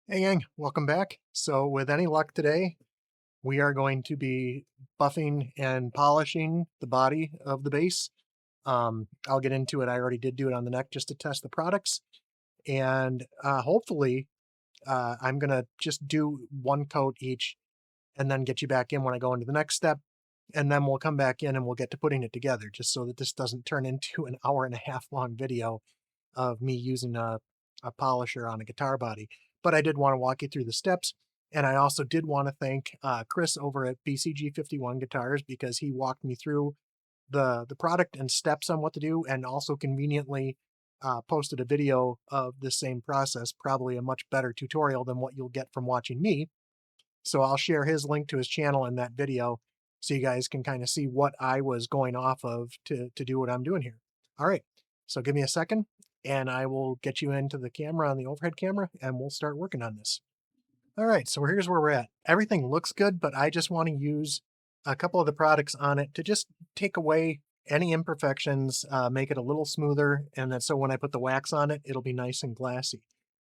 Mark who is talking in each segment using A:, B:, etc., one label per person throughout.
A: Hey gang, welcome back. So with any luck today, we are going to be buffing and polishing the body of the base. I'll get into it. I already did do it on the neck just to test the products. And hopefully I'm going to just do one coat each and then get you back in when I go into the next step. And then we'll come back in and we'll get to putting it together just so that this doesn't turn into an hour and a half long video of me using a polisher on a guitar body. But I did want to walk you through the steps. And I also did want to thank Chris over at BCG51 Guitars because he walked me through the product and steps on what to do, and also conveniently posted a video of the same process, probably a much better tutorial than what you'll get from watching me. So I'll share his link to his channel in that video so you guys can kind of see what I was going off of to do what I'm doing here. All right, so give me a second and I will get you into the camera on the overhead camera and we'll start working on this. All right, so here's where we're at. Everything looks good, but I just want to use a couple of the products on it to just take away any imperfections, make it a little smoother, and then so when I put the wax on it, it'll be nice and glassy.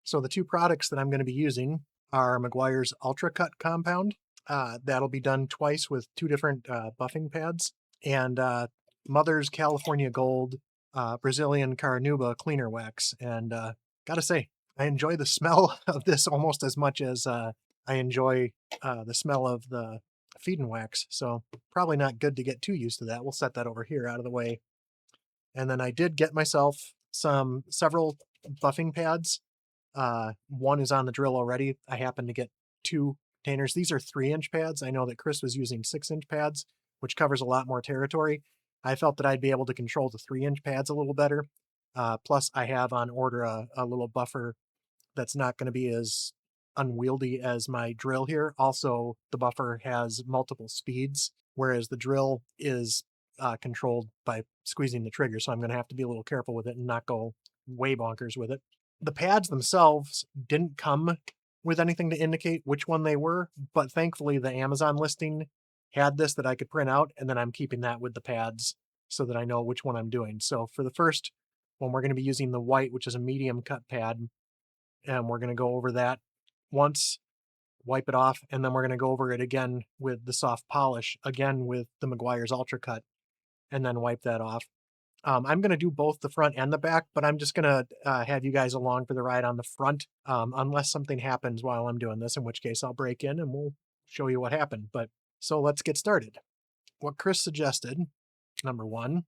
A: So the two products that I'm going to be using are Meguiar's Ultra Cut Compound. That'll be done twice with two different buffing pads, and Mother's California Gold Brazilian Carnauba Cleaner Wax. And gotta say, I enjoy the smell of this almost as much as I enjoy the smell of the feed-in wax. So probably not good to get too used to that. We'll set that over here out of the way. And then I did get myself several buffing pads. One is on the drill already. I happen to get two containers. These are 3-inch pads. I know that Chris was using 6-inch pads, which covers a lot more territory. I felt that I'd be able to control the 3-inch pads a little better. Plus, I have on order a little buffer that's not going to be as unwieldy as my drill here. Also, the buffer has multiple speeds, whereas the drill is controlled by squeezing the trigger. So I'm going to have to be a little careful with it and not go way bonkers with it. The pads themselves didn't come with anything to indicate which one they were, but thankfully the Amazon listing had this that I could print out, and then I'm keeping that with the pads so that I know which one I'm doing. So for the first one, we're going to be using the white, which is a medium cut pad, and we're going to go over that once, wipe it off, and then we're going to go over it again with the soft polish, again with the Meguiar's Ultra Cut, and then wipe that off. I'm going to do both the front and the back, but I'm just going to have you guys along for the ride on the front, unless something happens while I'm doing this, in which case I'll break in and we'll show you what happened. But so let's get started. What Chris suggested, number one,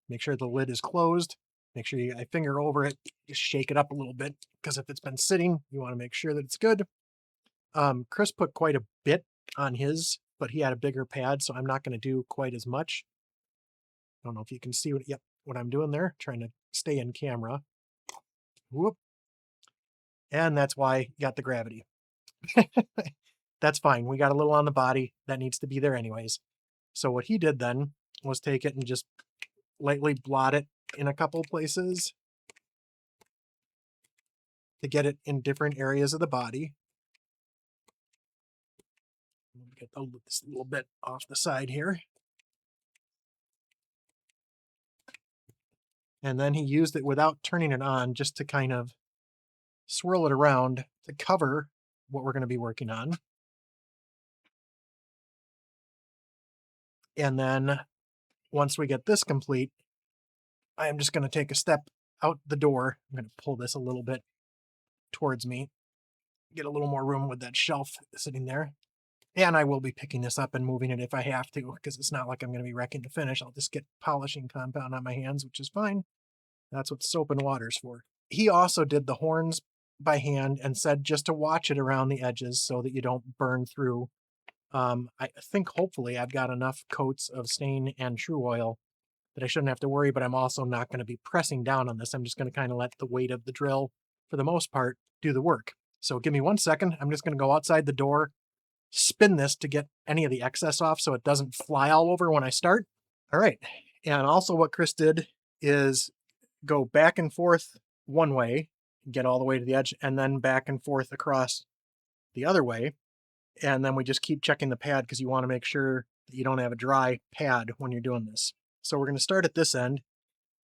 A: make sure the lid is closed. Make sure you finger over it, just shake it up a little bit, because if it's been sitting, you want to make sure that it's good. Chris put quite a bit on his, but he had a bigger pad, so I'm not going to do quite as much. I don't know if you can see what I'm doing there, trying to stay in camera. Whoop. And that's why you got the gravity. That's fine. We got a little on the body that needs to be there anyways. So what he did then was take it and just lightly blot it in a couple places to get it in different areas of the body. Get this little bit off the side here. And then he used it without turning it on, just to kind of swirl it around to cover what we're going to be working on. And then once we get this complete, I am just going to take a step out the door. I'm going to pull this a little bit towards me, get a little more room with that shelf sitting there. And I will be picking this up and moving it if I have to, because it's not like I'm going to be wrecking the finish. I'll just get polishing compound on my hands, which is fine. That's what soap and water's for. He also did the horns by hand and said just to watch it around the edges so that you don't burn through. I think hopefully I've got enough coats of stain and Tru-Oil that I shouldn't have to worry, but I'm also not going to be pressing down on this. I'm just going to kind of let the weight of the drill, for the most part, do the work. So give me 1 second. I'm just going to go outside the door, spin this to get any of the excess off so it doesn't fly all over when I start. All right. And also what Chris did is go back and forth one way, get all the way to the edge, and then back and forth across the other way. And then we just keep checking the pad because you want to make sure that you don't have a dry pad when you're doing this. So we're going to start at this end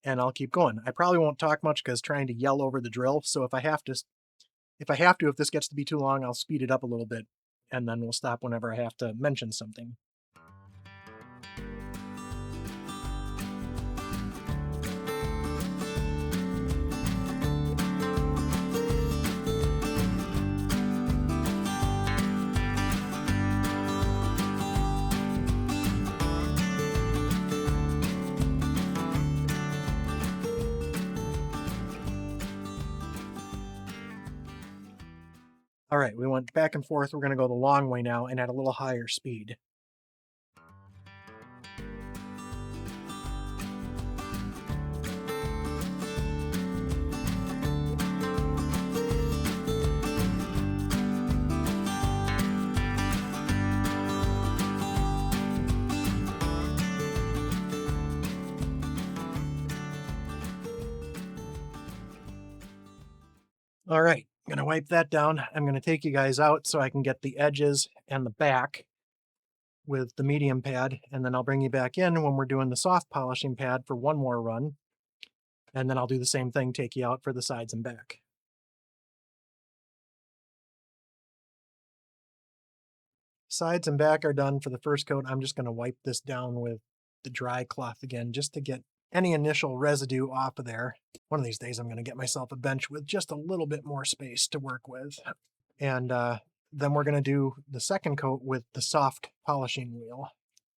A: and I'll keep going. I probably won't talk much because trying to yell over the drill. So if I have to If I have to, if this gets to be too long, I'll speed it up a little bit, and then we'll stop whenever I have to mention something. All right, we went back and forth. We're going to go the long way now and at a little higher speed. All right, I'm going to wipe that down. I'm going to take you guys out so I can get the edges and the back with the medium pad, and then I'll bring you back in when we're doing the soft polishing pad for one more run. And then I'll do the same thing, take you out for the sides and back. Sides and back are done for the first coat. I'm just going to wipe this down with the dry cloth again just to get any initial residue off of there. One of these days I'm going to get myself a bench with just a little bit more space to work with. And then we're going to do the second coat with the soft polishing wheel.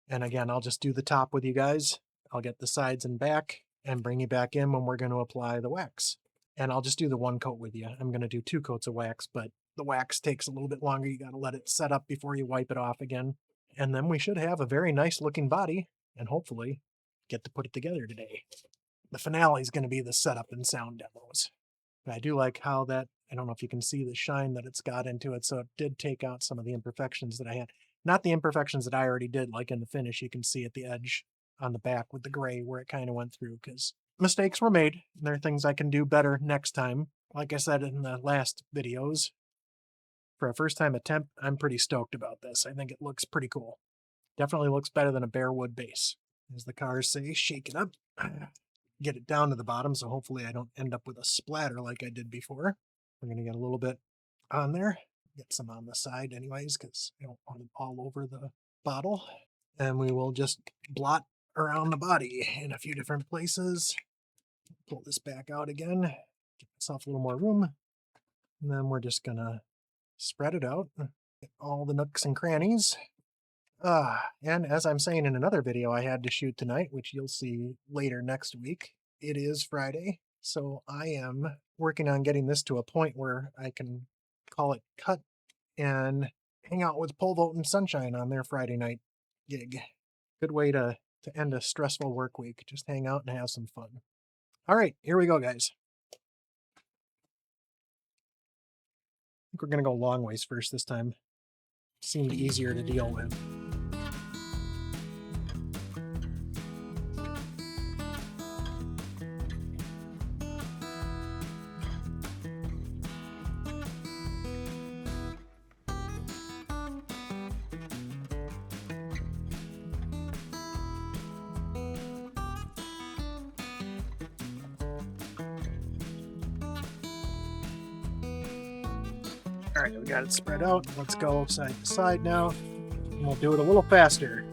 A: And again, I'll just do the top with you guys. I'll get the sides and back and bring you back in when we're going to apply the wax. And I'll just do the one coat with you. I'm going to do 2 coats of wax, but the wax takes a little bit longer. You got to let it set up before you wipe it off again. And then we should have a very nice looking body and hopefully get to put it together today. The finale is going to be the setup and sound demos. But I do like how that, I don't know if you can see the shine that it's got into it. So it did take out some of the imperfections that I had. Not the imperfections that I already did, like in the finish, you can see at the edge on the back with the gray where it kind of went through, because mistakes were made. There are things I can do better next time. Like I said in the last videos, for a first time attempt, I'm pretty stoked about this. I think it looks pretty cool. Definitely looks better than a bare wood base. As the cars say, shake it up, get it down to the bottom, so hopefully I don't end up with a splatter like I did before. We're going to get a little bit on there. Get some on the side anyways, because I don't want it all over the bottle. And we will just blot around the body in a few different places. Pull this back out again, give myself a little more room. And then we're just going to spread it out, get all the nooks and crannies. And as I'm saying in another video I had to shoot tonight, which you'll see later next week, it is Friday, so I am working on getting this to a point where I can call it cut and hang out with Pole Vault and Sunshine on their Friday night gig. Good way to end a stressful work week. Just hang out and have some fun. All right, here we go, guys. I think we're going to go long ways first this time. Seemed easier to deal with. All right, we got it spread out. Let's go side to side now, and we'll do it a little faster.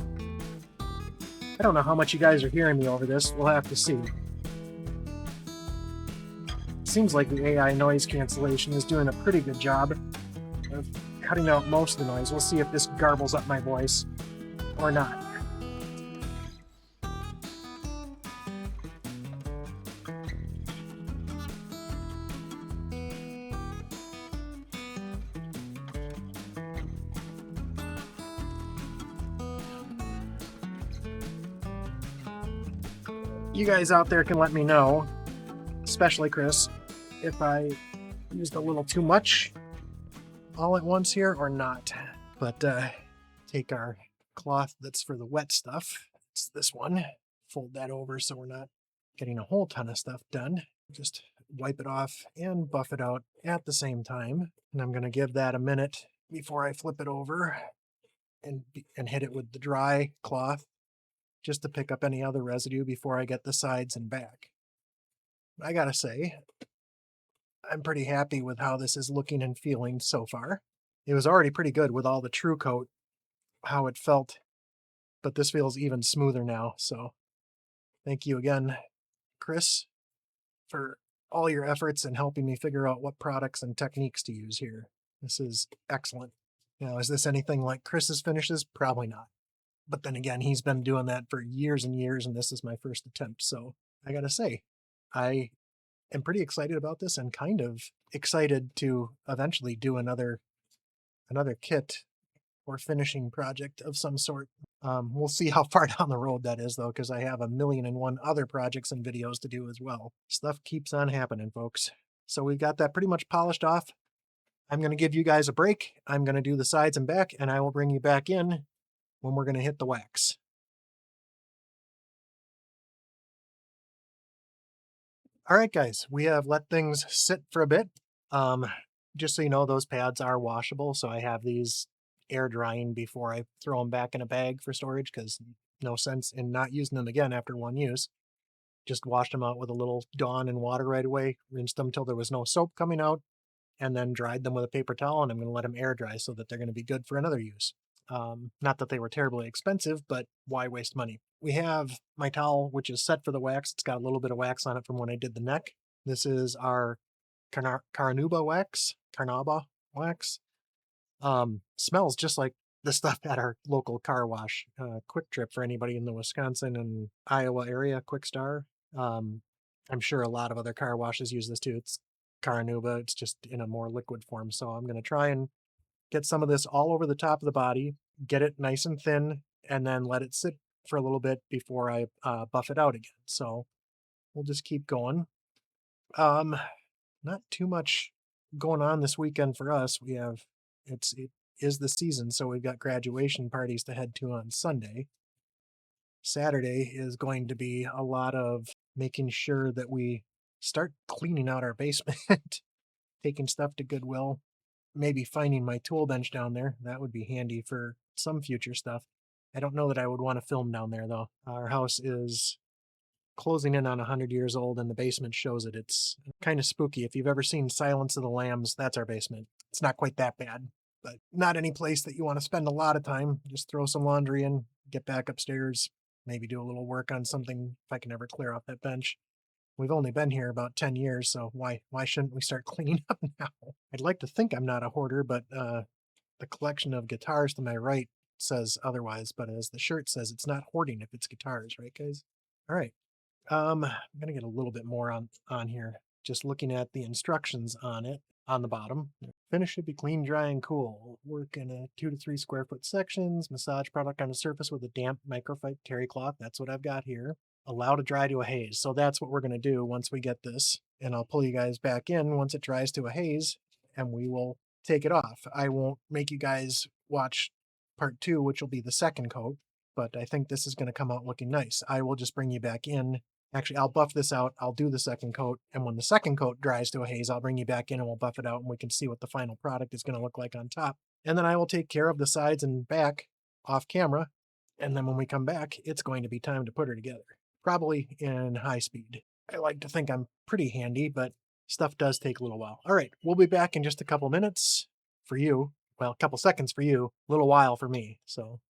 A: I don't know how much you guys are hearing me over this. We'll have to see. Seems like the AI noise cancellation is doing a pretty good job of cutting out most of the noise. We'll see if this garbles up my voice or not. You guys out there can let me know, especially Chris, if I used a little too much all at once here or not. But take our cloth that's for the wet stuff. It's this one. Fold that over so we're not getting a whole ton of stuff done. Just wipe it off and buff it out at the same time. And I'm going to give that a minute before I flip it over and hit it with the dry cloth, just to pick up any other residue before I get the sides and back. I gotta say, I'm pretty happy with how this is looking and feeling so far. It was already pretty good with all the True Coat, how it felt, but this feels even smoother now. So thank you again, Chris, for all your efforts in helping me figure out what products and techniques to use here. This is excellent. Now, is this anything like Chris's finishes? Probably not. But then again, he's been doing that for years and years, and this is my first attempt. So I gotta say, I am pretty excited about this and kind of excited to eventually do another kit or finishing project of some sort. We'll see how far down the road that is, though, because I have a million and one other projects and videos to do as well. Stuff keeps on happening, folks. So we've got that pretty much polished off. I'm going to give you guys a break. I'm going to do the sides and back, and I will bring you back in when we're going to hit the wax. All right, guys, we have let things sit for a bit. Just so you know, those pads are washable, so I have these air drying before I throw them back in a bag for storage, because no sense in not using them again after one use. Just washed them out with a little Dawn and water right away, rinsed them till there was no soap coming out, and then dried them with a paper towel, and I'm going to let them air dry so that they're going to be good for another use. Not that they were terribly expensive, but why waste money? We have my towel, which is set for the wax. It's got a little bit of wax on it from when I did the neck. This is our Carnauba Wax, Carnauba Wax. Smells just like the stuff at our local car wash. Quick Trip for anybody in the Wisconsin and Iowa area, Quick Star. I'm sure a lot of other car washes use this too. It's Carnauba, it's just in a more liquid form. So I'm going to try and get some of this all over the top of the body, get it nice and thin, and then let it sit for a little bit before I buff it out again. So we'll just keep going. Not too much going on this weekend for us. It is the season, so we've got graduation parties to head to on Sunday. Saturday is going to be a lot of making sure that we start cleaning out our basement, taking stuff to Goodwill, maybe finding my tool bench down there. That would be handy for some future stuff. I don't know that I would want to film down there, though. Our house is closing in on 100 years old, and the basement shows it. It's kind of spooky. If you've ever seen Silence of the Lambs, that's our basement. It's not quite that bad, but not any place that you want to spend a lot of time. Just throw some laundry in, get back upstairs, maybe do a little work on something if I can ever clear off that bench. We've only been here about 10 years, so why shouldn't we start cleaning up now? I'd like to think I'm not a hoarder, but the collection of guitars to my right says otherwise, but as the shirt says, it's not hoarding if it's guitars, right, guys? All right. I'm gonna get a little bit more on here. Just looking at the instructions on it on the bottom. Finish should be clean, dry, and cool. Work in a 2 to 3 square foot sections. Massage product on the surface with a damp microfiber terry cloth. That's what I've got here. Allow to dry to a haze. So that's what we're gonna do once we get this. And I'll pull you guys back in once it dries to a haze, and we will take it off. I won't make you guys watch part 2, which will be the second coat, but I think this is going to come out looking nice. I will just bring you back in. Actually, I'll buff this out. I'll do the second coat. And when the second coat dries to a haze, I'll bring you back in and we'll buff it out and we can see what the final product is going to look like on top. And then I will take care of the sides and back off camera. And then when we come back, it's going to be time to put her together. Probably in high speed. I like to think I'm pretty handy, but stuff does take a little while. All right, we'll be back in just a couple minutes for you. Well, a couple seconds for you, a little while for me. So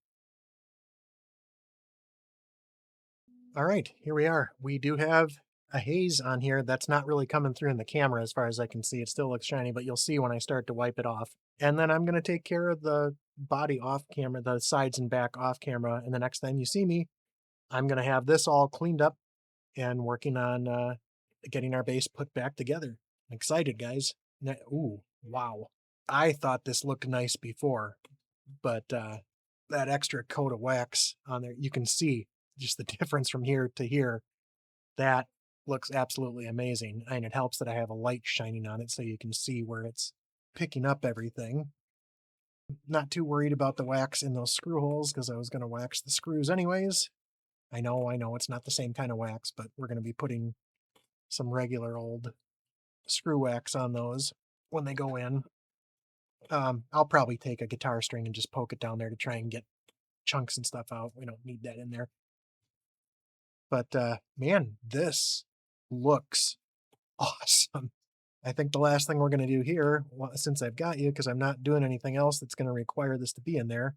A: all right, here we are. We do have a haze on here that's not really coming through in the camera as far as I can see. It still looks shiny, but you'll see when I start to wipe it off. And then I'm going to take care of the body off camera, the sides and back off camera. And the next time you see me, I'm going to have this all cleaned up and working on getting our base put back together. I'm excited, guys. Ooh, wow. I thought this looked nice before, but that extra coat of wax on there, you can see just the difference from here to here. That looks absolutely amazing. And it helps that I have a light shining on it so you can see where it's picking up everything. Not too worried about the wax in those screw holes because I was going to wax the screws anyways. I know, it's not the same kind of wax, but we're going to be putting some regular old screw wax on those when they go in. I'll probably take a guitar string and just poke it down there to try and get chunks and stuff out. We don't need that in there. But man, this looks awesome. I think the last thing we're going to do here, since I've got you, because I'm not doing anything else that's going to require this to be in there,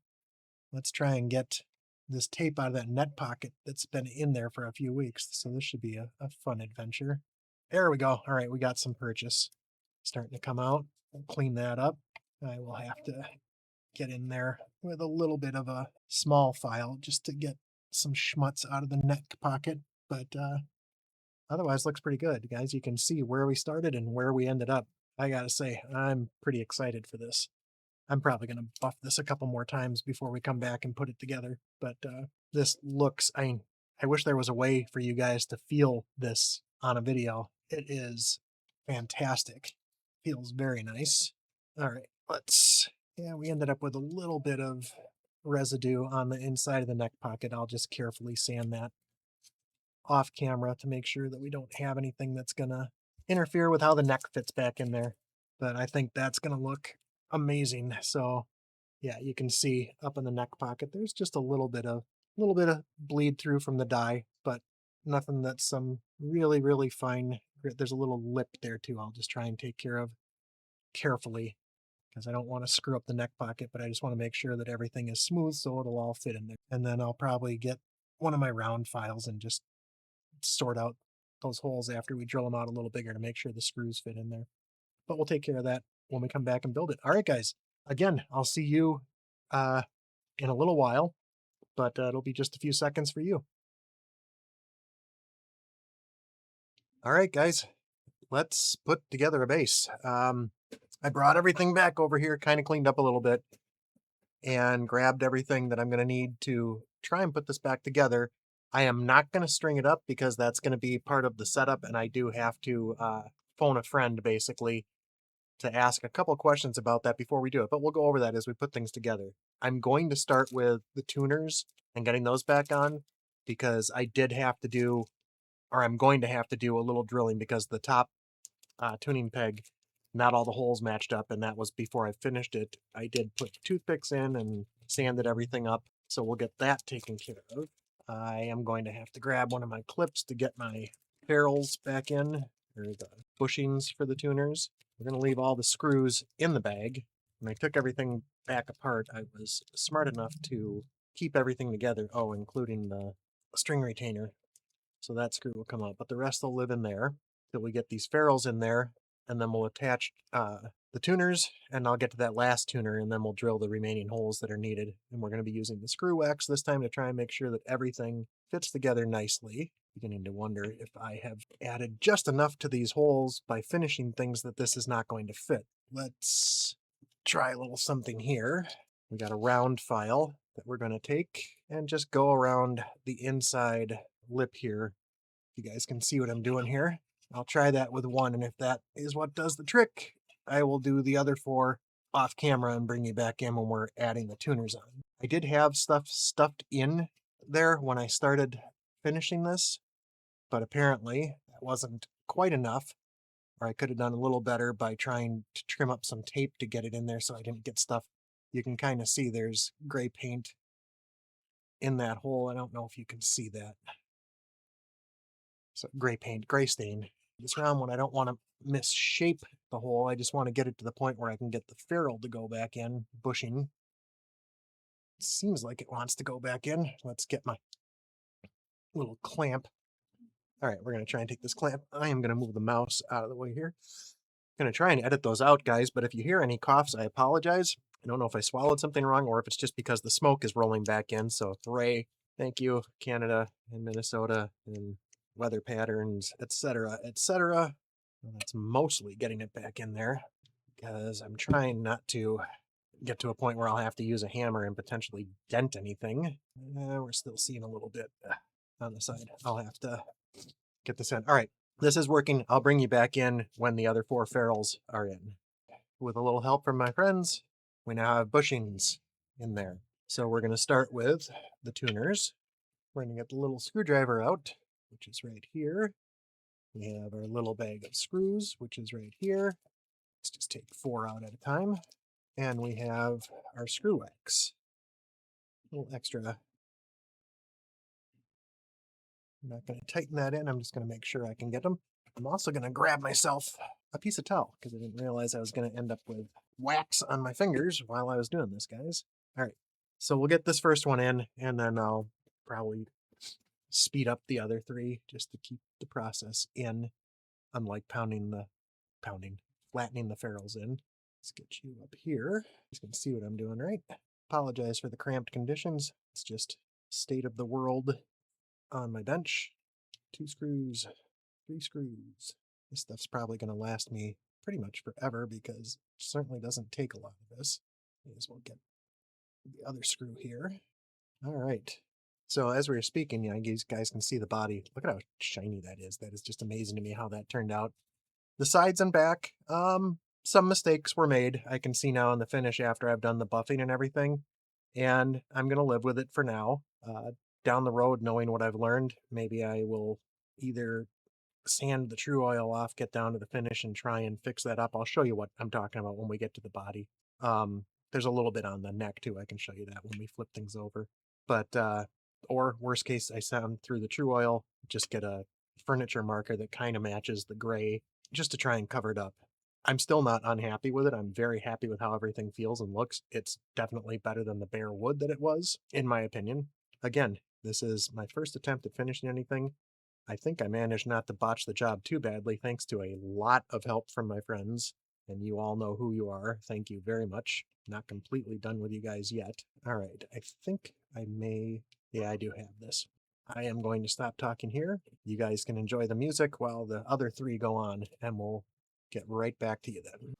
A: let's try and get this tape out of that net pocket that's been in there for a few weeks. So this should be a fun adventure. There we go. All right, we got some purchase starting to come out. We'll clean that up. I will have to get in there with a little bit of a small file just to get some schmutz out of the neck pocket. But otherwise looks pretty good, guys. You can see where we started and where we ended up. I gotta say, I'm pretty excited for this. I'm probably going to buff this a couple more times before we come back and put it together. But this looks, I wish there was a way for you guys to feel this on a video. It is fantastic. Feels very nice. All right, yeah, we ended up with a little bit of residue on the inside of the neck pocket. I'll just carefully sand that off camera to make sure that we don't have anything that's going to interfere with how the neck fits back in there. But I think that's going to look amazing. So yeah, you can see up in the neck pocket, there's just a little bit of bleed through from the dye, but nothing that's some really fine grit. There's a little lip there too. I'll just try and take care of carefully because I don't want to screw up the neck pocket, but I just want to make sure that everything is smooth so it'll all fit in there. And then I'll probably get one of my round files and just sort out those holes after we drill them out a little bigger to make sure the screws fit in there. But we'll take care of that when we come back and build it. All right, guys. Again, I'll see you in a little while, but it'll be just a few seconds for you. All right, guys. Let's put together a base. I brought everything back over here, kind of cleaned up a little bit, and grabbed everything that I'm going to need to try and put this back together. I am not going to string it up because that's going to be part of the setup, and I do have to phone a friend, basically, to ask a couple questions about that before we do it, but we'll go over that as we put things together. I'm going to start with the tuners and getting those back on because I did have to do, or I'm going to have to do a little drilling because the top tuning peg, not all the holes matched up, and that was before I finished it. I did put toothpicks in and sanded everything up, so we'll get that taken care of. I am going to have to grab one of my clips to get my ferrules back in, or the bushings for the tuners. We're going to leave all the screws in the bag. When I took everything back apart, I was smart enough to keep everything together, including the string retainer. So that screw will come out, but the rest will live in there till we get these ferrules in there, and then we'll attach the tuners, and I'll get to that last tuner, and then we'll drill the remaining holes that are needed. And we're going to be using the screw wax this time to try and make sure that everything fits together nicely. Beginning to wonder if I have added just enough to these holes by finishing things that this is not going to fit. Let's try a little something here. We got a round file that we're going to take and just go around the inside lip here. You guys can see what I'm doing here. I'll try that with one, and if that is what does the trick, I will do the other 4 off camera and bring you back in when we're adding the tuners on. I did have stuff stuffed in there when I started finishing this, but apparently that wasn't quite enough, or I could have done a little better by trying to trim up some tape to get it in there so I didn't get stuff. You can kind of see there's gray paint in that hole. I don't know if you can see that. So gray paint, gray stain. This round one, I don't want to misshape the hole. I just want to get it to the point where I can get the ferrule to go back in, bushing. It seems like it wants to go back in. Let's get my little clamp. All right, we're going to try and take this clamp. I am going to move the mouse out of the way here. I'm going to try and edit those out, guys, but if you hear any coughs, I apologize. I don't know if I swallowed something wrong or if it's just because the smoke is rolling back in. So hooray, thank you, Canada and Minnesota and weather patterns, etc., etc. Well, that's mostly getting it back in there because I'm trying not to get to a point where I'll have to use a hammer and potentially dent anything. We're still seeing a little bit on the side. I'll have to get this in. All right, this is working. I'll bring you back in when the other 4 ferrules are in. With a little help from my friends, we now have bushings in there. So we're going to start with the tuners. We're going to get the little screwdriver out, which is right here. We have our little bag of screws, which is right here. Let's just take 4 out at a time. And we have our screw wax. A little extra. I'm not going to tighten that in. I'm just going to make sure I can get them. I'm also going to grab myself a piece of towel because I didn't realize I was going to end up with wax on my fingers while I was doing this, guys. All right, so we'll get this first one in, and then I'll probably speed up the other three just to keep the process in, unlike flattening the ferrules in. Let's get you up here. You can see what I'm doing, right? Apologize for the cramped conditions. It's just state of the world on my bench. 2 screws, 3 screws. This stuff's probably going to last me pretty much forever because it certainly doesn't take a lot of this. May as well get the other screw here. All right. So as we were speaking, you guys can see the body. Look at how shiny that is. That is just amazing to me how that turned out. The sides and back, some mistakes were made. I can see now in the finish after I've done the buffing and everything, and I'm going to live with it for now. Down the road, knowing what I've learned, maybe I will either sand the Tru-Oil off, get down to the finish, and try and fix that up. I'll show you what I'm talking about when we get to the body. There's a little bit on the neck too. I can show you that when we flip things over. But or worst case, I sand through the Tru-Oil, just get a furniture marker that kind of matches the gray, just to try and cover it up. I'm still not unhappy with it. I'm very happy with how everything feels and looks. It's definitely better than the bare wood that it was, in my opinion. Again, this is my first attempt at finishing anything. I think I managed not to botch the job too badly thanks to a lot of help from my friends, and you all know who you are. Thank you very much. Not completely done with you guys yet. All right, I think I may... Yeah, I do have this. I am going to stop talking here. You guys can enjoy the music while the other three go on, and we'll get right back to you then.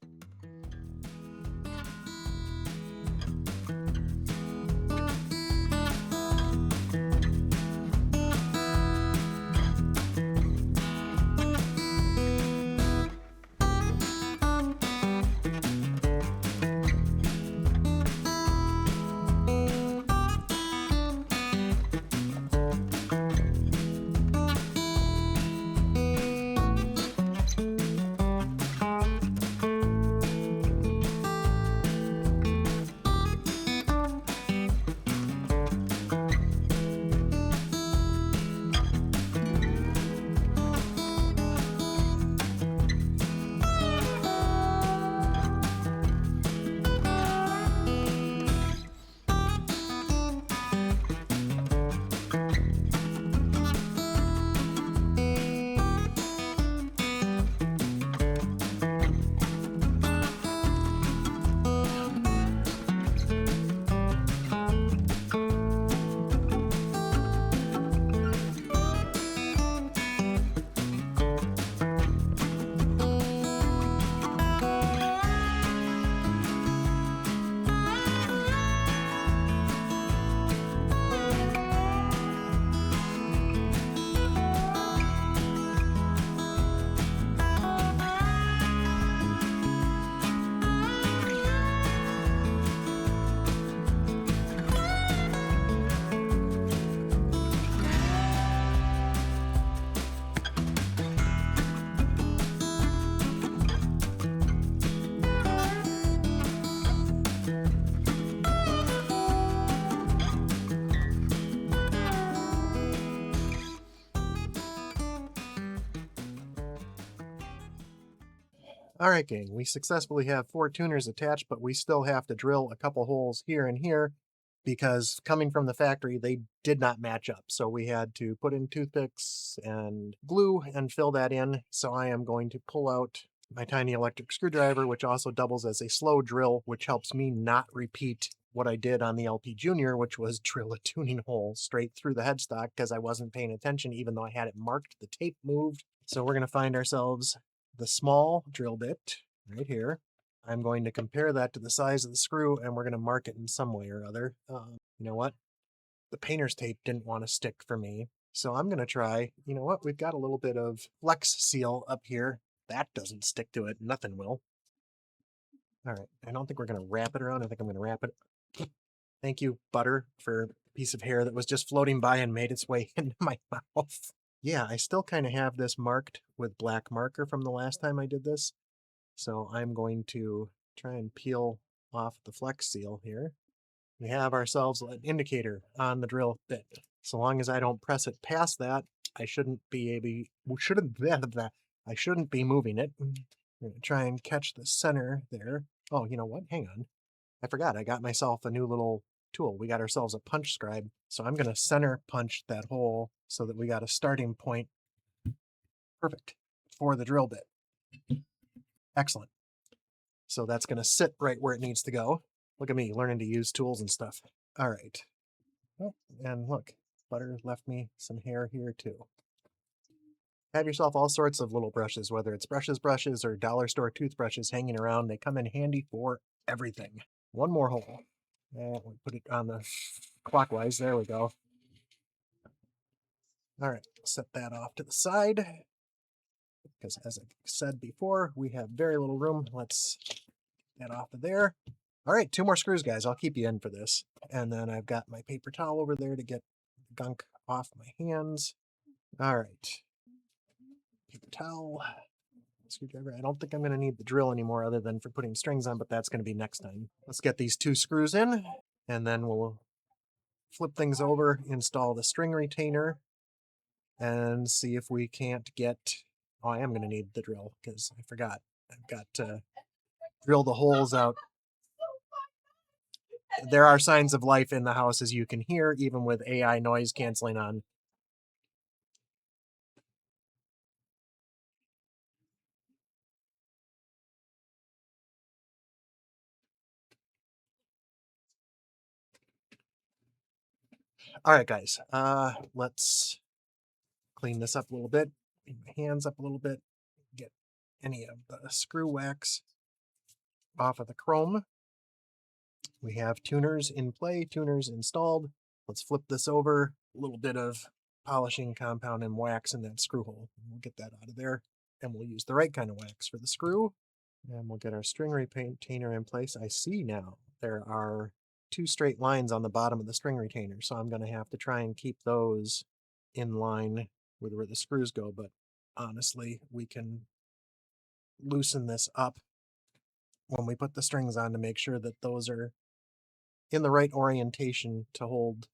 A: All right, gang, we successfully have 4 tuners attached, but we still have to drill a couple holes here and here because coming from the factory, they did not match up. So we had to put in toothpicks and glue and fill that in. So I am going to pull out my tiny electric screwdriver, which also doubles as a slow drill, which helps me not repeat what I did on the LP Junior, which was drill a tuning hole straight through the headstock because I wasn't paying attention, even though I had it marked, the tape moved. So we're going to find ourselves the small drill bit right here. I'm going to compare that to the size of the screw, and we're going to mark it in some way or other. You know what? The painter's tape didn't want to stick for me. So I'm going to try, you know what? We've got a little bit of flex seal up here. That doesn't stick to it. Nothing will. All right. I don't think we're going to wrap it around. I think I'm going to wrap it. Thank you, butter, for a piece of hair that was just floating by and made its way into my mouth. Yeah, I still kind of have this marked with black marker from the last time I did this. So I'm going to try and peel off the flex seal here. We have ourselves an indicator on the drill bit. So long as I don't press it past that, I shouldn't be moving it. I'm going to try and catch the center there. Oh, you know what? Hang on. I forgot. I got myself a new little tool. We got ourselves a punch scribe. So I'm going to center punch that hole so that we got a starting point. Perfect. For the drill bit. Excellent. So that's going to sit right where it needs to go. Look at me learning to use tools and stuff. All right. Oh, and look, butter left me some hair here too. Have yourself all sorts of little brushes, whether it's brushes, or dollar store toothbrushes hanging around. They come in handy for everything. One more hole. And we put it on the clockwise. There we go. All right, set that off to the side. Because as I said before, we have very little room. Let's get that off of there. All right, 2 more screws, guys. I'll keep you in for this. And then I've got my paper towel over there to get the gunk off my hands. All right. Paper towel. Screwdriver. I don't think I'm going to need the drill anymore other than for putting strings on, but that's going to be next time. Let's get these 2 screws in, and then we'll flip things over, install the string retainer, and see if we can't get... Oh, I am going to need the drill because I forgot. I've got to drill the holes out. There are signs of life in the house, as you can hear, even with AI noise canceling on. All right, guys, let's clean this up a little bit. Clean my hands up a little bit. Get any of the screw wax off of the chrome. We have tuners in play, tuners installed. Let's flip this over. A little bit of polishing compound and wax in that screw hole. We'll get that out of there, and we'll use the right kind of wax for the screw. And we'll get our string retainer in place. I see now there are 2 straight lines on the bottom of the string retainer, so I'm going to have to try and keep those in line with where the screws go, but honestly, we can loosen this up when we put the strings on to make sure that those are in the right orientation to hold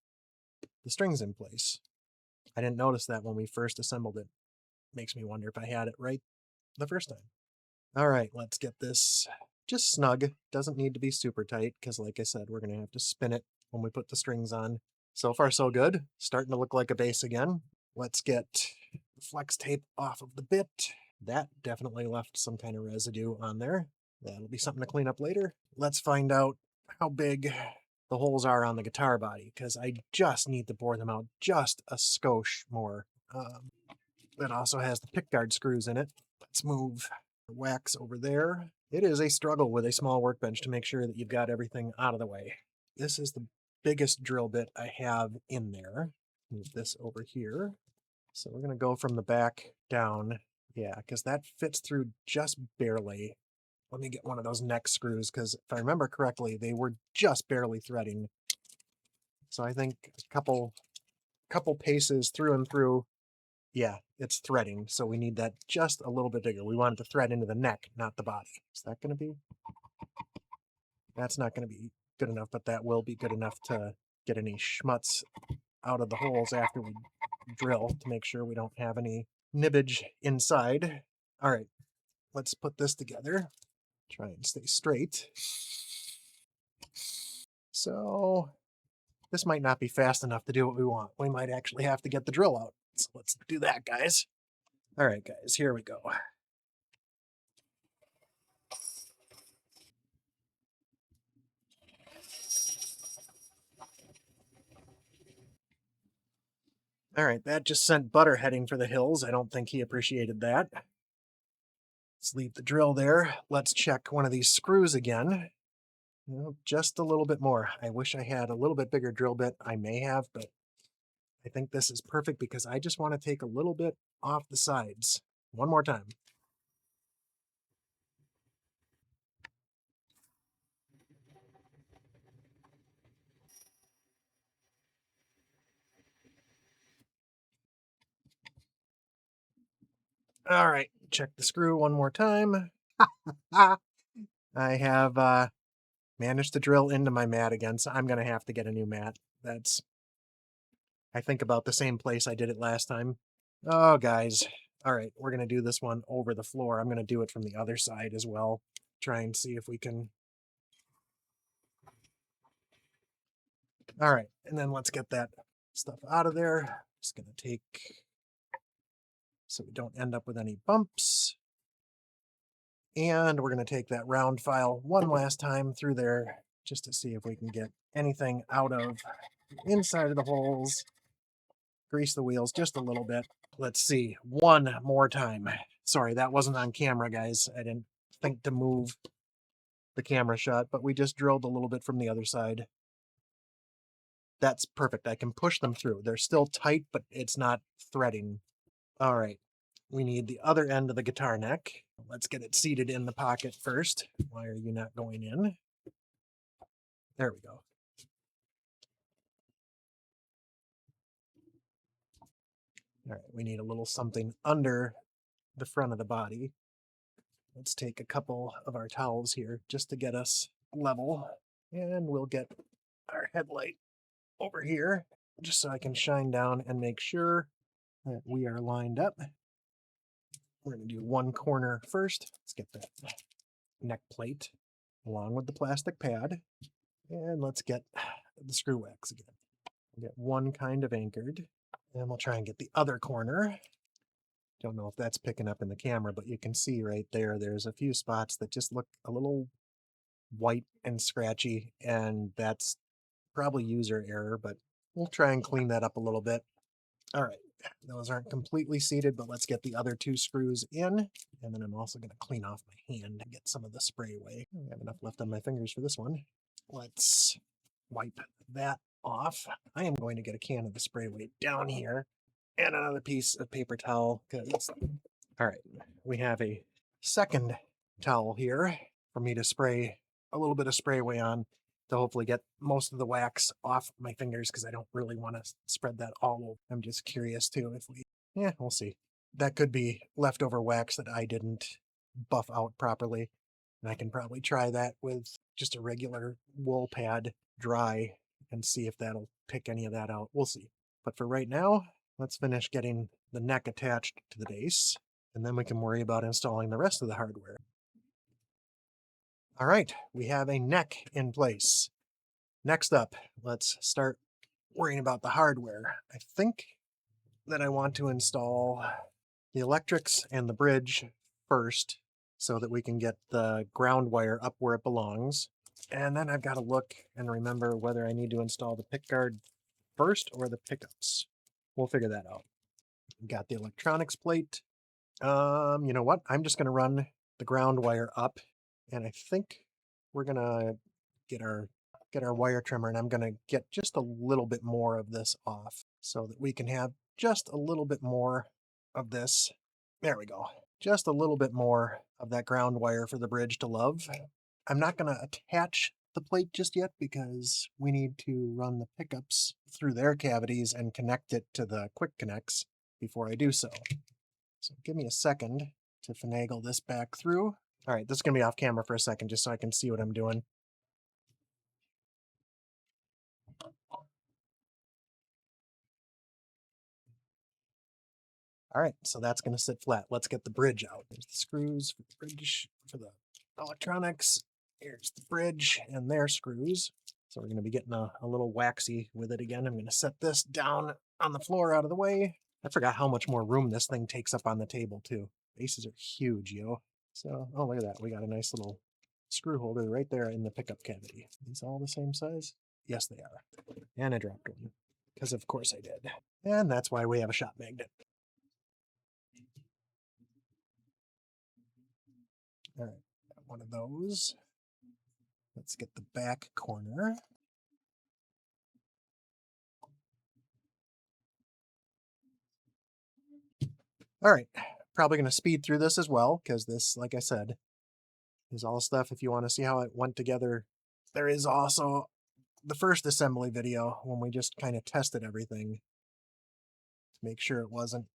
A: the strings in place. I didn't notice that when we first assembled it. Makes me wonder if I had it right the first time. All right, let's get this just snug. Doesn't need to be super tight because, like I said, we're going to have to spin it when we put the strings on. So far, so good. Starting to look like a base again. Let's get the flex tape off of the bit. That definitely left some kind of residue on there. That'll be something to clean up later. Let's find out how big the holes are on the guitar body, because I just need to bore them out just a skosh more. That also has the pickguard screws in it. Let's move the wax over there. It is a struggle with a small workbench to make sure that you've got everything out of the way. This is the biggest drill bit I have in there. Move this over here. So we're going to go from the back down. Yeah, because that fits through just barely. Let me get one of those neck screws, because if I remember correctly, they were just barely threading. So I think a couple paces through and through. Yeah, it's threading, so we need that just a little bit bigger. We want it to thread into the neck, not the body. Is that going to be? That's not going to be good enough, but that will be good enough to get any schmutz out of the holes after we drill to make sure we don't have any nibbage inside. All right, let's put this together. Try and stay straight. So this might not be fast enough to do what we want. We might actually have to get the drill out. So let's do that, guys. All right, guys, here we go. All right, that just sent Butter heading for the hills. I don't think he appreciated that. Let's leave the drill there. Let's check one of these screws again. Just a little bit more. I wish I had a little bit bigger drill bit. I may have, but I think this is perfect because I just want to take a little bit off the sides. One more time. All right, check the screw one more time. I have managed to drill into my mat again, so I'm going to have to get a new mat. That's, I think, about the same place I did it last time. Oh, guys. All right, we're going to do this one over the floor. I'm going to do it from the other side as well. Try and see if we can. All right, and then let's get that stuff out of there. Just going to take, so we don't end up with any bumps. And we're going to take that round file one last time through there just to see if we can get anything out of the inside of the holes. Grease the wheels just a little bit. Let's see, one more time. Sorry, that wasn't on camera, guys. I didn't think to move the camera shot, but we just drilled a little bit from the other side. That's perfect. I can push them through. They're still tight, but it's not threading. All right, we need the other end of the guitar neck. Let's get it seated in the pocket first. Why are you not going in? There we go. All right, we need a little something under the front of the body. Let's take a couple of our towels here just to get us level. And we'll get our headlight over here just so I can shine down and make sure that we are lined up. We're going to do one corner first. Let's get that neck plate along with the plastic pad. And let's get the screw wax again. We'll get one kind of anchored. And we'll try and get the other corner. Don't know if that's picking up in the camera, but you can see right there, there's a few spots that just look a little white and scratchy, and that's probably user error, but we'll try and clean that up a little bit. All right, those aren't completely seated, but let's get the other two screws in, and then I'm also going to clean off my hand and get some of the spray away. I have enough left on my fingers for this one. Let's wipe that off. I am going to get a can of the spray weight down here and another piece of paper towel. All right, we have a second towel here for me to spray a little bit of spray away on to hopefully get most of the wax off my fingers, because I don't really want to spread that all over. I'm just curious too if we'll see. That could be leftover wax that I didn't buff out properly, and I can probably try that with just a regular wool pad dry and see if that'll pick any of that out. We'll see. But for right now, let's finish getting the neck attached to the base, and then we can worry about installing the rest of the hardware. All right, we have a neck in place. Next up, let's start worrying about the hardware. I think that I want to install the electrics and the bridge first so that we can get the ground wire up where it belongs. And then I've got to look and remember whether I need to install the pickguard first or the pickups. We'll figure that out. Got the electronics plate. You know what? I'm just going to run the ground wire up, and I think we're going to get our wire trimmer, and I'm going to get just a little bit more of this off so that we can have just a little bit more of this. There we go. Just a little bit more of that ground wire for the bridge to love. I'm not going to attach the plate just yet because we need to run the pickups through their cavities and connect it to the quick connects before I do so. So give me a second to finagle this back through. All right, this is going to be off camera for a second just so I can see what I'm doing. All right, so that's going to sit flat. Let's get the bridge out. There's the screws for the bridge for the electronics. Here's the bridge and their screws. So we're going to be getting a little waxy with it again. I'm going to set this down on the floor out of the way. I forgot how much more room this thing takes up on the table too. Bases are huge, yo. So, oh, look at that. We got a nice little screw holder right there in the pickup cavity. Are these all the same size? Yes, they are. And I dropped one, because of course I did. And that's why we have a shop magnet. All right, got one of those. Let's get the back corner. All right, probably going to speed through this as well, because this, like I said, is all stuff if you want to see how it went together. There is also the first assembly video when we just kind of tested everything to make sure it wasn't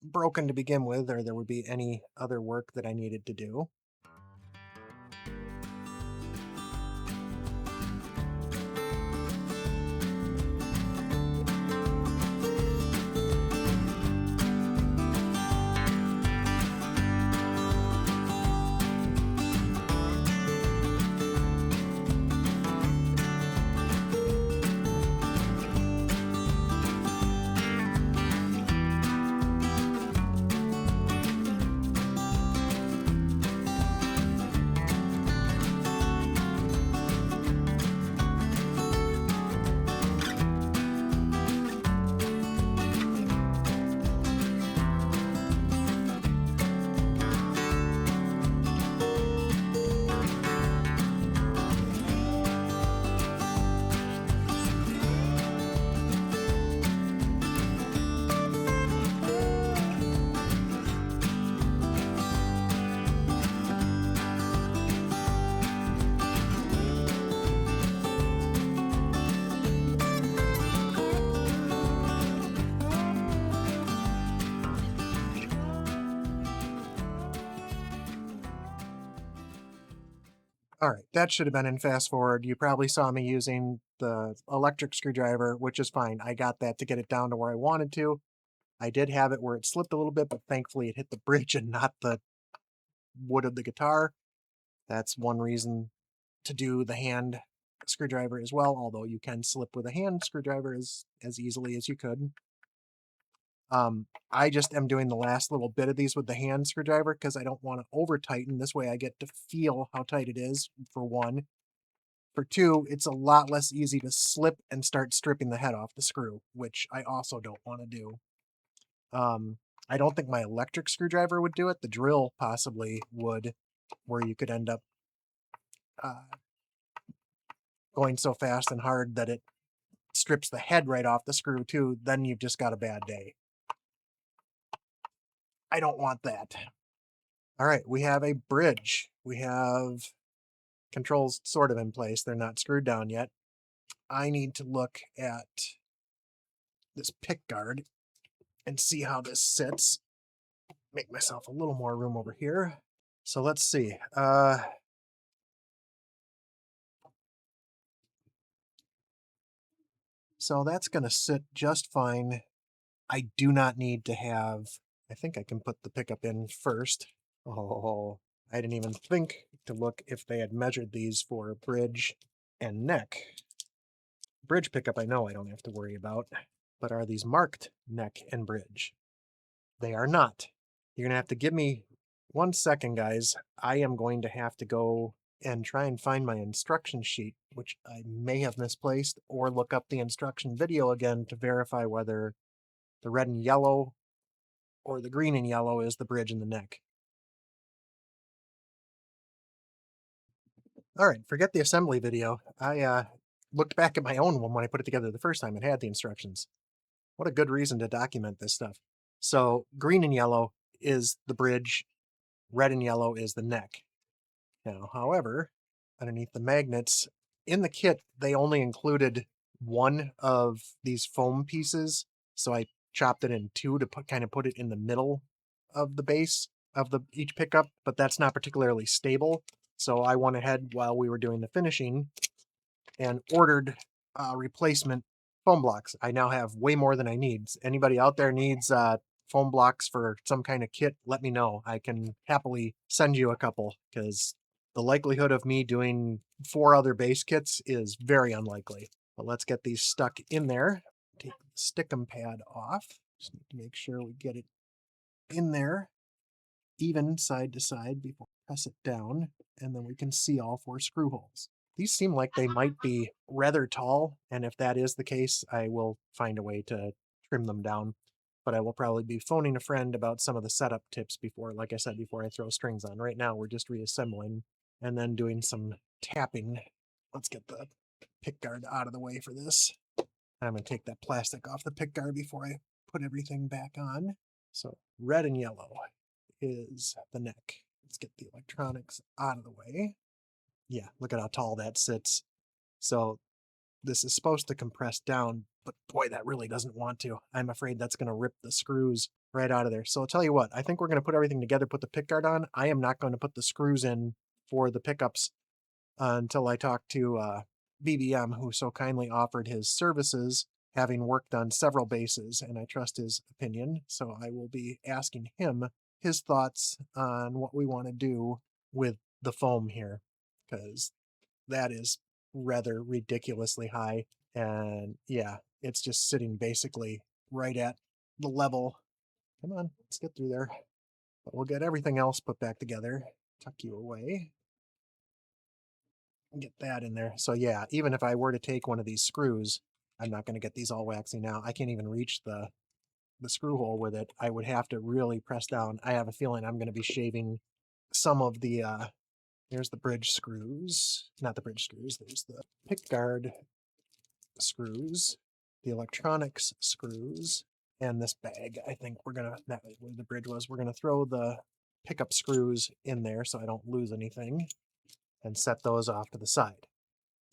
A: broken to begin with, or there would be any other work that I needed to do. All right, that should have been in fast forward. You probably saw me using the electric screwdriver, which is fine. I got that to get it down to where I wanted to. I did have it where it slipped a little bit, but thankfully it hit the bridge and not the wood of the guitar. That's one reason to do the hand screwdriver as well, although you can slip with a hand screwdriver as easily as you could. I just am doing the last little bit of these with the hand screwdriver because I don't want to over tighten. This way I get to feel how tight it is, for one. For two, it's a lot less easy to slip and start stripping the head off the screw, which I also don't want to do. I don't think my electric screwdriver would do it. The drill possibly would, where you could end up going so fast and hard that it strips the head right off the screw too. Then you've just got a bad day. I don't want that. All right, we have a bridge. We have controls sort of in place. They're not screwed down yet. I need to look at this pick guard and see how this sits. Make myself a little more room over here. So let's see. So that's going to sit just fine. I do not need to have, I think I can put the pickup in first. Oh, I didn't even think to look if they had measured these for bridge and neck. Bridge pickup I know I don't have to worry about, but are these marked neck and bridge? They are not. You're going to have to give me 1 second, guys. I am going to have to go and try and find my instruction sheet, which I may have misplaced, or look up the instruction video again to verify whether the red and yellow or the green and yellow is the bridge and the neck. All right, forget the assembly video. I looked back at my own one when I put it together the first time and had the instructions. What a good reason to document this stuff. So green and yellow is the bridge, red and yellow is the neck. Now, however, underneath the magnets, in the kit, they only included one of these foam pieces. So I chopped it in two to kind of put it in the middle of the base of each pickup, but that's not particularly stable. So I went ahead while we were doing the finishing and ordered replacement foam blocks. I now have way more than I need. Anybody out there needs foam blocks for some kind of kit, let me know. I can happily send you a couple because the likelihood of me doing 4 other base kits is very unlikely. But let's get these stuck in there. Take the stickum pad off. Just need to make sure we get it in there even side to side before we press it down, and then we can see all 4 screw holes. These seem like they might be rather tall, and if that is the case, I will find a way to trim them down. But I will probably be phoning a friend about some of the setup tips before, like I said, before I throw strings on. Right now, we're just reassembling and then doing some tapping. Let's get the pick guard out of the way for this. I'm going to take that plastic off the pick guard before I put everything back on. So red and yellow is the neck. Let's get the electronics out of the way. Yeah, look at how tall that sits. So this is supposed to compress down, but boy, that really doesn't want to. I'm afraid that's going to rip the screws right out of there. So I'll tell you what, I think we're going to put everything together, put the pickguard on. I am not going to put the screws in for the pickups until I talk to BBM, who so kindly offered his services, having worked on several bases, and I trust his opinion. So I will be asking him his thoughts on what we want to do with the foam here, because that is rather ridiculously high. And yeah, it's just sitting basically right at the level. Come on, let's get through there. But we'll get everything else put back together. Tuck you away. Get that in there. So yeah, even if I were to take one of these screws, I'm not going to get these all waxy now. I can't even reach the screw hole with it. I would have to really press down. I have a feeling I'm going to be shaving some of the there's the bridge screws, not the bridge screws, there's the pick guard screws, the electronics screws, and this bag. I think we're gonna, that was where the bridge was, we're gonna throw the pickup screws in there so I don't lose anything and set those off to the side.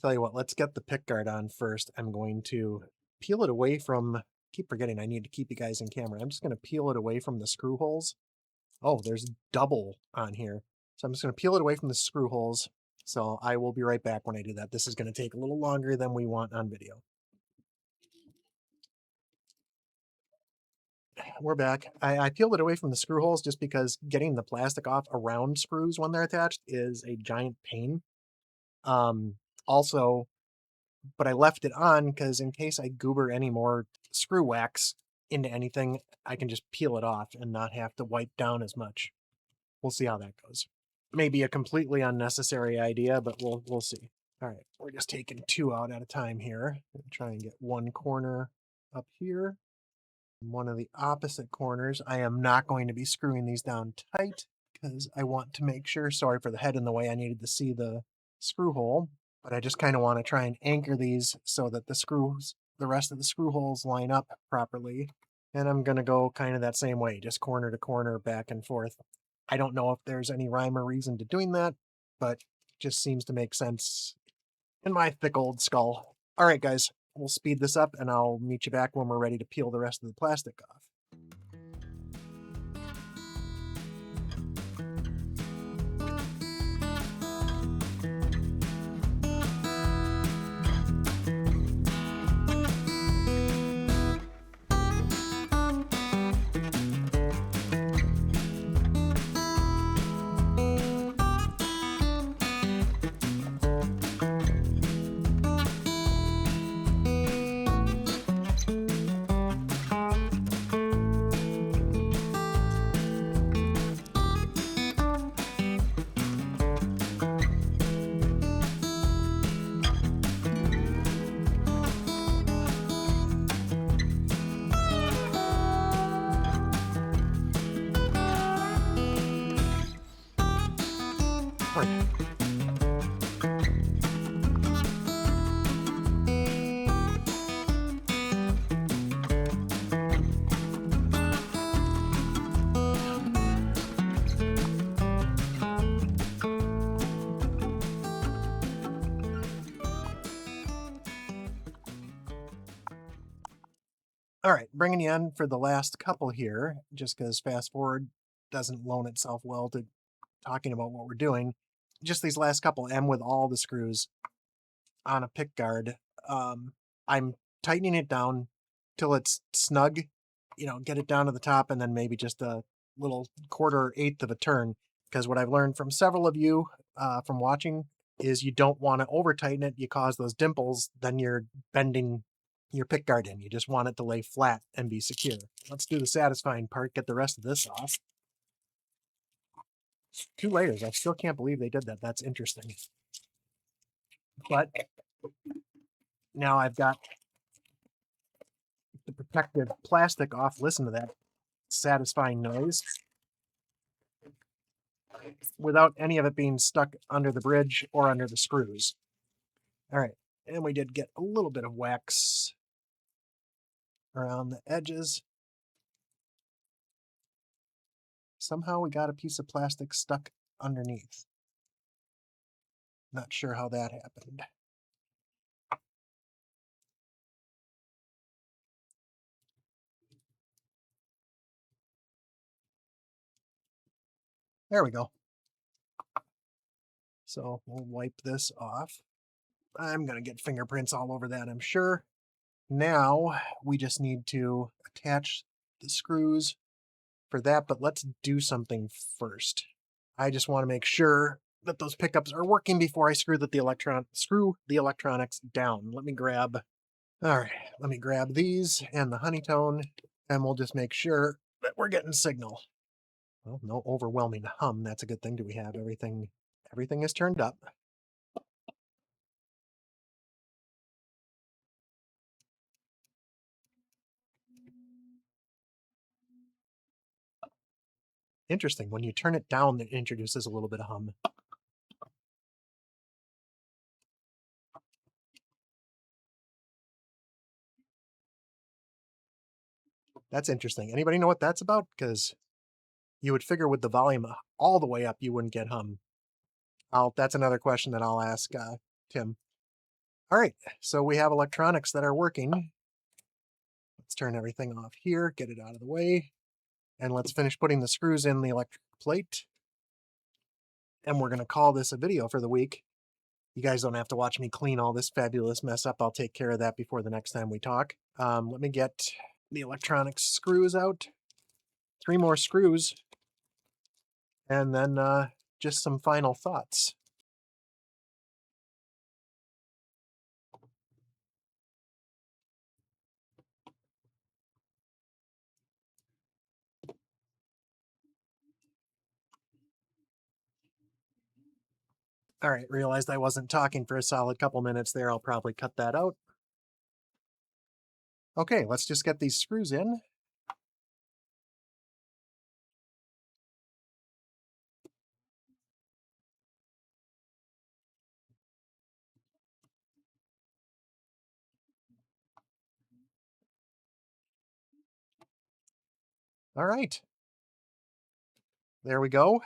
A: Tell you what, let's get the pick guard on first. I'm going to peel it away from, keep forgetting I need to keep you guys in camera. I'm just gonna peel it away from the screw holes. Oh, there's double on here. So I'm just going to peel it away from the screw holes So I will be right back when I do that. This is going to take a little longer than we want on video. We're back. I peeled it away from the screw holes just because getting the plastic off around screws when they're attached is a giant pain. Also, but I left it on because in case I goober any more screw wax into anything, I can just peel it off and not have to wipe down as much. We'll see how that goes. Maybe a completely unnecessary idea, but we'll see. All right, we're just taking 2 out at a time here. Try and get one corner up here. One of the opposite corners. I am not going to be screwing these down tight because I want to make sure, sorry for the head in the way, I needed to see the screw hole, but I just kind of want to try and anchor these so that the rest of the screw holes line up properly. And I'm going to go kind of that same way, just corner to corner, back and forth. I don't know if there's any rhyme or reason to doing that, but just seems to make sense in my thick old skull. All right, guys, we'll speed this up and I'll meet you back when we're ready to peel the rest of the plastic off. All right, bringing you in for the last couple here, just because fast forward doesn't loan itself well to talking about what we're doing. Just these last couple, and with all the screws on a pickguard, I'm tightening it down till it's snug, get it down to the top, and then maybe just a little quarter, eighth of a turn. Because what I've learned from several of you from watching is you don't want to over tighten it. You cause those dimples, then you're bending your pickguard in. You just want it to lay flat and be secure. Let's do the satisfying part, get the rest of this off. 2 layers. I still can't believe they did that. That's interesting. But now I've got the protective plastic off. Listen to that satisfying noise without any of it being stuck under the bridge or under the screws. All right, and we did get a little bit of wax around the edges. Somehow we got a piece of plastic stuck underneath. Not sure how that happened. There we go. So we'll wipe this off. I'm going to get fingerprints all over that, I'm sure. Now we just need to attach the screws for that, but let's do something first. I just want to make sure that those pickups are working before I screw the electronics down. Let me grab these and the honeytone, and we'll just make sure that we're getting signal. Well, no overwhelming hum. That's a good thing. Do we have everything? Everything is turned up. Interesting. When you turn it down, it introduces a little bit of hum. That's interesting. Anybody know what that's about? Because you would figure with the volume all the way up, you wouldn't get hum. That's another question that I'll ask Tim. All right, so we have electronics that are working. Let's turn everything off here, get it out of the way, and let's finish putting the screws in the electric plate. And we're going to call this a video for the week. You guys don't have to watch me clean all this fabulous mess up. I'll take care of that before the next time we talk. Let me get the electronic screws out. 3 more screws. And then just some final thoughts. All right, realized I wasn't talking for a solid couple minutes there. I'll probably cut that out. Okay, let's just get these screws in. All right. There we go.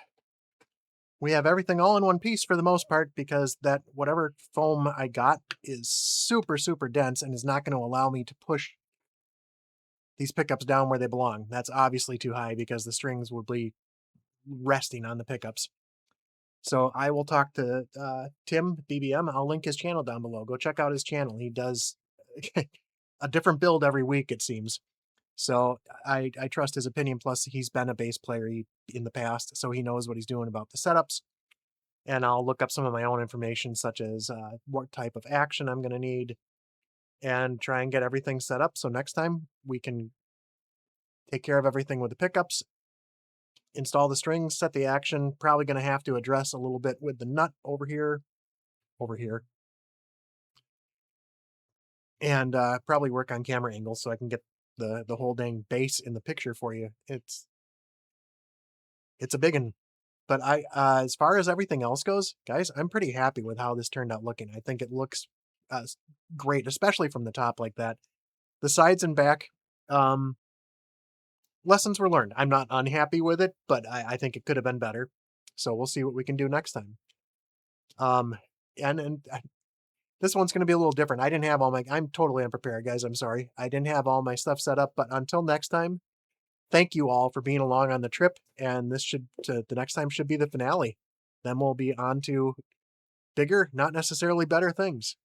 A: We have everything all in one piece for the most part because that whatever foam I got is super, super dense and is not going to allow me to push these pickups down where they belong. That's obviously too high because the strings will be resting on the pickups. So I will talk to Tim BBM. I'll link his channel down below. Go check out his channel. He does a different build every week, it seems. So I trust his opinion. Plus, he's been a bass player in the past, so he knows what he's doing about the setups. And I'll look up some of my own information, such as what type of action I'm going to need, and try and get everything set up. So next time we can take care of everything with the pickups, install the strings, set the action. Probably going to have to address a little bit with the nut over here, and probably work on camera angles so I can get the whole dang bass in the picture for you. It's a big one. But as far as everything else goes, guys, I'm pretty happy with how this turned out looking. I think it looks great, especially from the top like that. The sides and back, lessons were learned. I'm not unhappy with it, but I think it could have been better. So we'll see what we can do next time. Um, and this one's going to be a little different. I didn't have all my, I'm totally unprepared, guys. I'm sorry. I didn't have all my stuff set up, but until next time, thank you all for being along on the trip. And this the next time should be the finale. Then we'll be on to bigger, not necessarily better things.